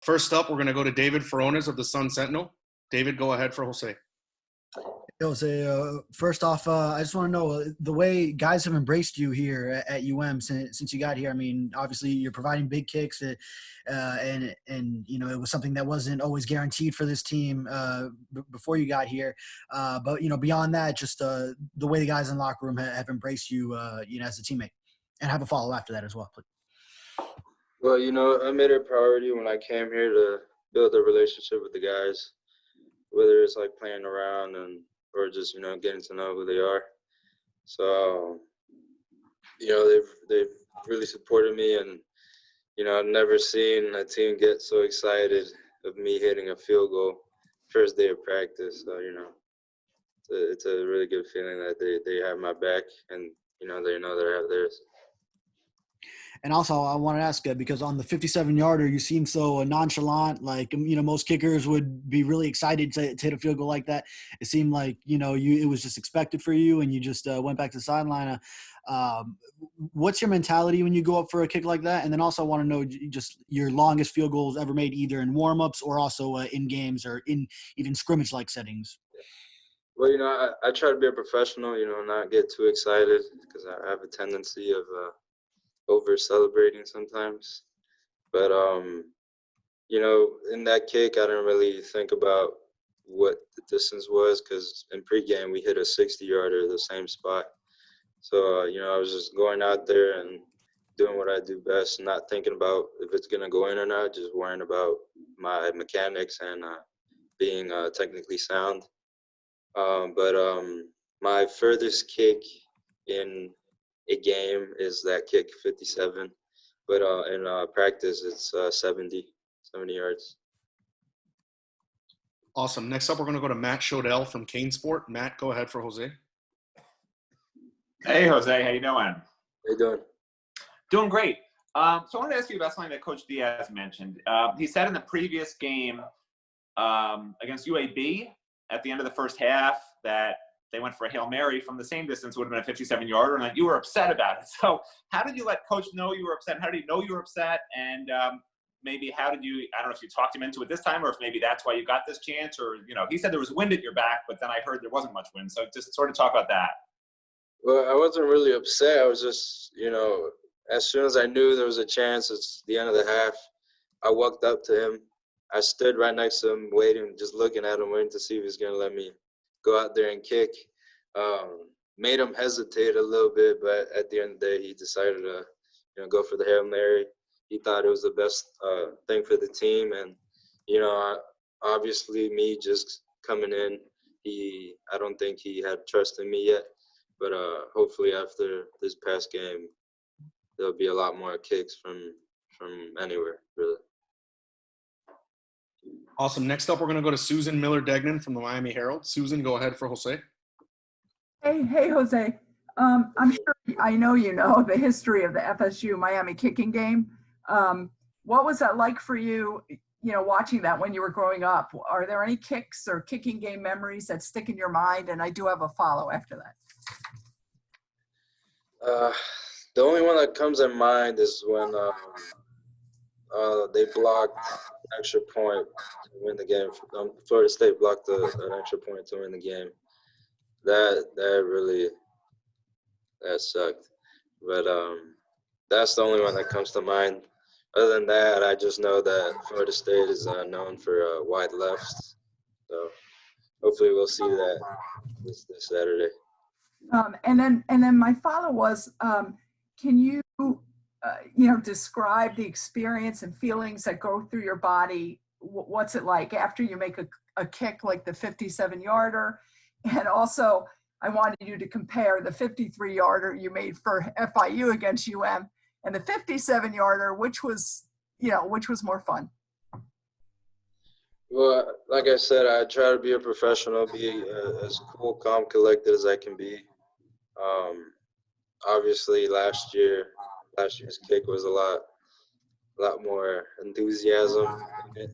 First up, we're going to go to David Ferones of the Sun Sentinel. David, go ahead for Jose. Jose, first off, I just want to know the way guys have embraced you here at UM since you got here. I mean, obviously you're providing big kicks, and you know it was something that wasn't always guaranteed for this team before you got here. But you know, beyond that, just the way the guys in the locker room have embraced you, you know, as a teammate, and have a follow after that as well, please. Well, you know, I made it a priority when I came here to build a relationship with the guys, whether it's like playing around or just, you know, getting to know who they are. So, you know, they've really supported me, and, you know, I've never seen a team get so excited of me hitting a field goal first day of practice. So, you know, it's a really good feeling that they have my back, and, you know, they know that I have theirs. And also, I want to ask because on the 57-yarder, you seem so nonchalant. Like, you know, most kickers would be really excited to hit a field goal like that. It seemed like, you know, it was just expected for you, and you just went back to the sideline. What's your mentality when you go up for a kick like that? And then also, I want to know just your longest field goals ever made, either in warm-ups or also in games or in even scrimmage-like settings. Well, you know, I try to be a professional, you know, not get too excited, because I have a tendency of over celebrating sometimes. But you know, in that kick, I didn't really think about what the distance was, because in pregame we hit a 60-yarder, the same spot. So you know, I was just going out there and doing what I do best, not thinking about if it's gonna go in or not, just worrying about my mechanics and being technically sound. But my furthest kick in a game is that kick 57, but in practice it's 70 yards. Awesome. Next up, we're going to go to Matt Shodell from Kane Sport. Matt, go ahead for Jose. Hey, Jose. How you doing? How you doing? Doing great. So I wanted to ask you about something that Coach Diaz mentioned. He said in the previous game against UAB at the end of the first half that they went for a Hail Mary from the same distance, would have been a 57-yarder, and that you were upset about it. So how did you let Coach know you were upset? How did he know you were upset? And maybe how did you – I don't know if you talked him into it this time, or if maybe that's why you got this chance, or, you know, he said there was wind at your back, but then I heard there wasn't much wind. So just sort of talk about that. Well, I wasn't really upset. I was just, you know, as soon as I knew there was a chance, it's the end of the half, I walked up to him. I stood right next to him, waiting, just looking at him, waiting to see if he was going to let me go out there and kick. Made him hesitate a little bit, but at the end of the day, he decided to, you know, go for the Hail Mary. He thought it was the best thing for the team, and, you know, obviously me just coming in, I don't think he had trust in me yet, but hopefully after this past game, there'll be a lot more kicks from anywhere, really. Awesome. Next up, we're going to go to Susan Miller-Degnan from the Miami Herald. Susan, go ahead for Jose. Hey, Jose. I'm sure I know you know the history of the FSU Miami kicking game. What was that like for you, you know, watching that when you were growing up? Are there any kicks or kicking game memories that stick in your mind? And I do have a follow after that. The only one that comes in mind is when they blocked an extra point to win the game. Florida State blocked an extra point to win the game. That really sucked. But that's the only one that comes to mind. Other than that, I just know that Florida State is known for wide lefts. So hopefully we'll see that this Saturday. And then my follow was, can you you know, describe the experience and feelings that go through your body? What's it like after you make a kick like the 57-yarder? And also, I wanted you to compare the 53-yarder you made for FIU against UM and the 57-yarder, which was more fun? Well, like I said, I try to be a professional, be as cool, calm, collected as I can be. Obviously, last year's kick was a lot more enthusiasm in it,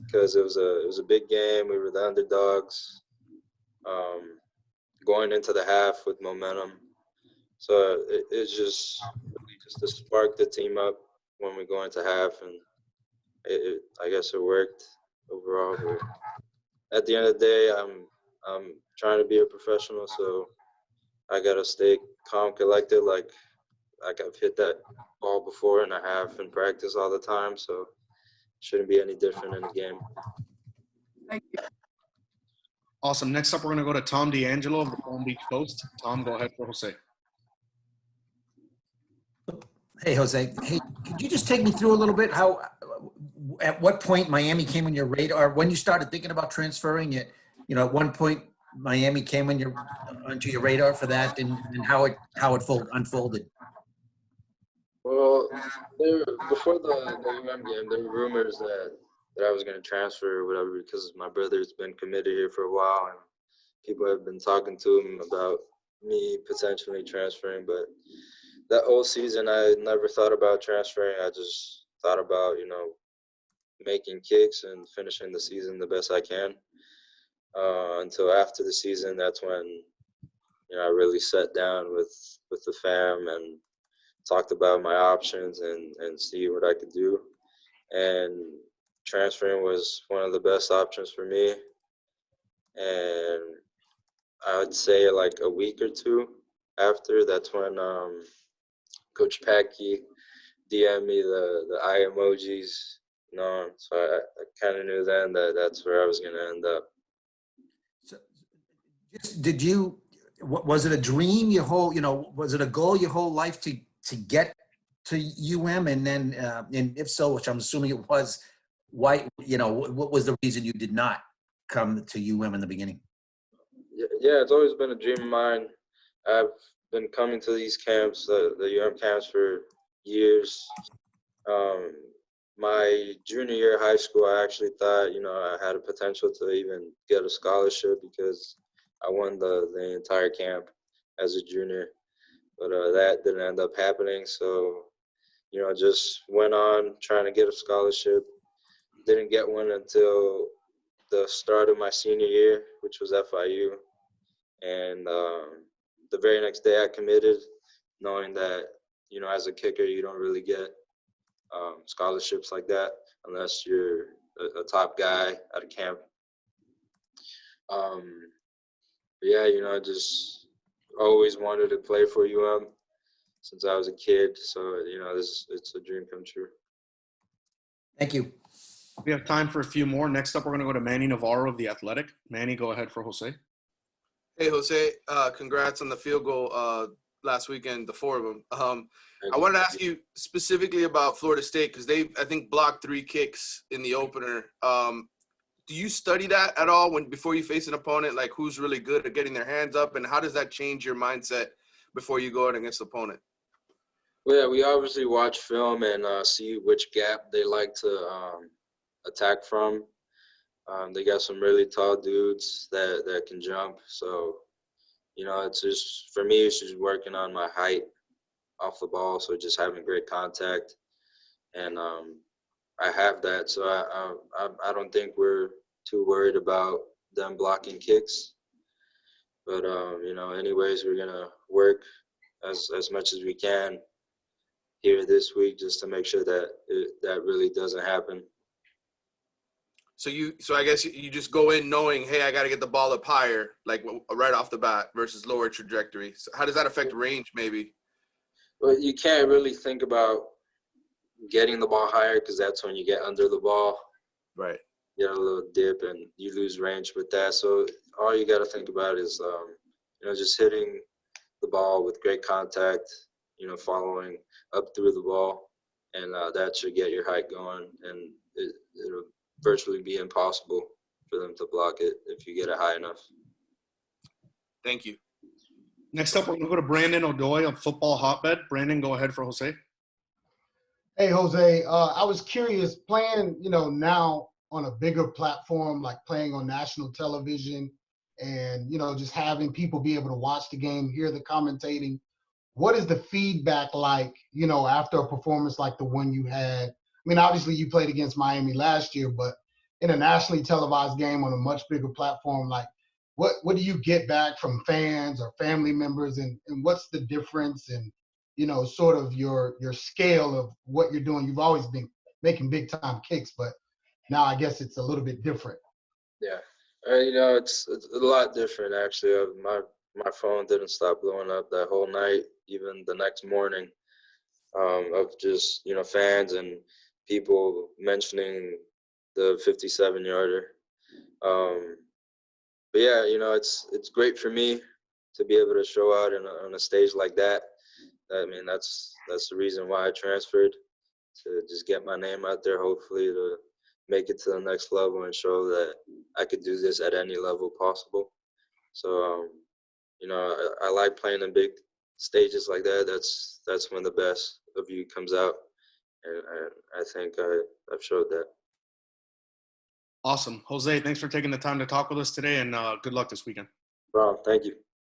because it was a big game. We were the underdogs, going into the half with momentum. So it's just really just to spark the team up when we go into half, and I guess it worked overall. But at the end of the day, I'm trying to be a professional, so I gotta stay calm, collected. Like I've hit that ball before, and I have in practice all the time, so shouldn't be any different in the game. Thank you. Awesome. Next up, we're going to go to Tom D'Angelo of the Palm Beach Post. Tom, go ahead for Jose. Hey, Jose. Hey, could you just take me through a little bit how, at what point Miami came on your radar? When you started thinking about transferring it, at one point Miami came onto your radar for that, and how it unfolded. Well, before the game, there were rumors that I was going to transfer or whatever because my brother's been committed here for a while, and people have been talking to him about me potentially transferring. But that whole season, I never thought about transferring. I just thought about, making kicks and finishing the season the best I can. Until after the season, that's when, I really sat down with the fam and talked about my options and see what I could do. And transferring was one of the best options for me. And I would say like a week or two after, that's when Coach Packy DM'd me the eye emojis. So I kind of knew then that that's where I was going to end up. So, was it a dream was it a goal your whole life to get to UM? And then, and if so, which I'm assuming it was, why, what was the reason you did not come to UM in the beginning? Yeah, it's always been a dream of mine. I've been coming to these camps, the UM camps, for years. My junior year of high school, I actually thought, I had a potential to even get a scholarship because I won the entire camp as a junior. But that didn't end up happening. So, just went on trying to get a scholarship. Didn't get one until the start of my senior year, which was FIU. And the very next day I committed, knowing that, as a kicker, you don't really get scholarships like that unless you're a top guy at a camp. But yeah, I just always wanted to play for UM since I was a kid. So, it's a dream come true. Thank you. We have time for a few more. Next up, we're going to go to Manny Navarro of The Athletic. Manny, go ahead for Jose. Hey, Jose, congrats on the field goal last weekend, the four of them. I wanted to ask you specifically about Florida State because they, I think, blocked 3 kicks in the opener. Do you study that at all before you face an opponent, like who's really good at getting their hands up, and how does that change your mindset before you go out against the opponent? Well, yeah, we obviously watch film and see which gap they like to attack from. They got some really tall dudes that can jump. So, it's just, for me, it's just working on my height off the ball. So just having great contact. And I have that. So I don't think we're too worried about them blocking kicks. But, anyways, we're going to work as much as we can here this week just to make sure that that really doesn't happen. So I guess you just go in knowing, hey, I got to get the ball up higher, like right off the bat versus lower trajectory. So how does that affect range maybe? Well, you can't really think about getting the ball higher because that's when you get under the ball. Right. You get a little dip and you lose range with that. So all you got to think about is, just hitting the ball with great contact, following up through the ball. And that should get your height going. And it'll virtually be impossible for them to block it if you get it high enough. Thank you. Next up, we're going to go to Brandon O'Doy of Football Hotbed. Brandon, go ahead for Jose. Hey, Jose, I was curious, playing, now on a bigger platform, like playing on national television and, just having people be able to watch the game, hear the commentating. What is the feedback like, after a performance like the one you had? I mean, obviously you played against Miami last year, but in a nationally televised game on a much bigger platform, like what do you get back from fans or family members, and what's the difference and, sort of your scale of what you're doing? You've always been making big time kicks, but now I guess it's a little bit different. Yeah, it's a lot different actually. My phone didn't stop blowing up that whole night, even the next morning, of just fans and people mentioning the 57-yarder. But yeah, it's great for me to be able to show out on a stage like that. I mean, that's the reason why I transferred, to just get my name out there, hopefully to make it to the next level and show that I could do this at any level possible. So, I like playing in big stages like that. That's when the best of you comes out, and I think I've showed that. Awesome. Jose, thanks for taking the time to talk with us today, and good luck this weekend. Well, thank you.